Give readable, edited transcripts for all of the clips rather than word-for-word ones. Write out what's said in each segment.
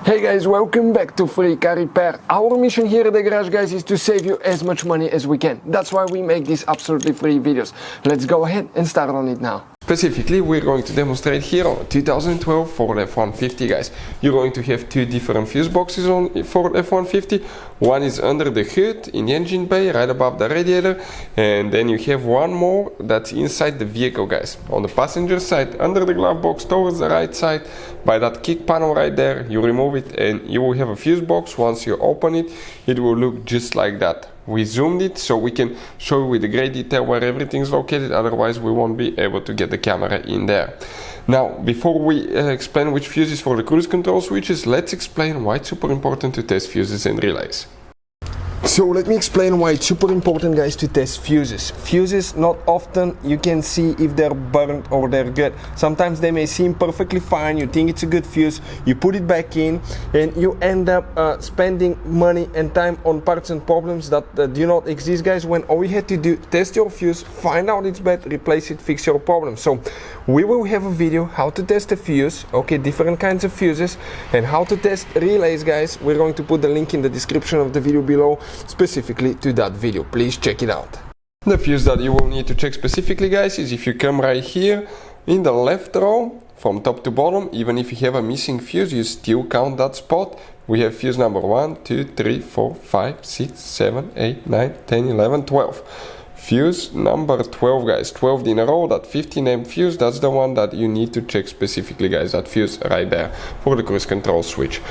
Hey guys, welcome back to Free Car Repair. Our mission here at the garage, guys, is to save you as much money as we can. That's why we make these absolutely free videos. Let's go ahead and start on it now. Specifically, we're going to demonstrate here on 2012 Ford F-150, guys. You're going to have two different fuse boxes on Ford F-150. One is under the hood in the engine bay, right above the radiator, and then you have one more that's inside the vehicle, guys. On the passenger side, under the glove box towards the right side, by that kick panel right there, you remove it and you will have a fuse box. Once you open it, it will look just like that. We zoomed it so we can show you with the great detail where everything's located, otherwise we won't be able to get the camera in there. Now, before we explain which fuses for the cruise control switches, let's explain why it's super important to test fuses and relays. So let me explain why it's super important, guys, to test fuses. Fuses, not often you can see if they're burnt or they're good. Sometimes they may seem perfectly fine, you think it's a good fuse, you put it back in and you end up spending money and time on parts and problems that do not exist, guys, when all you had to do, test your fuse, find out it's bad, replace it, fix your problem. So we will have a video how to test a fuse, okay, different kinds of fuses, and how to test relays, guys. We're going to put the link in the description of the video below specifically to that video. Please check it out. The fuse that you will need to check specifically, guys, is if you come right here in the left row from top to bottom, even if you have a missing fuse, you still count that spot. We have fuse number 1, 2, 3, 4, 5, 6, 7, 8, 9, 10, 11, 12. Fuse number 12, guys, 12 in a row, that 15 fuse, that's the one that you need to check specifically, guys, that fuse right there for the cruise control switch.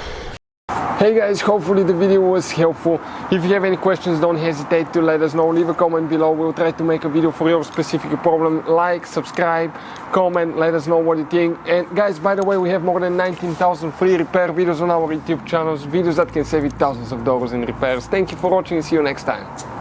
Hey guys, hopefully the video was helpful. If you have any questions, don't hesitate to let us know. Leave a comment below. We'll try to make a video for your specific problem. Like, subscribe, comment, let us know what you think. And guys, by the way, we have more than 19,000 free repair videos on our YouTube channels, videos that can save you thousands of dollars in repairs. Thank you for watching and see you next time.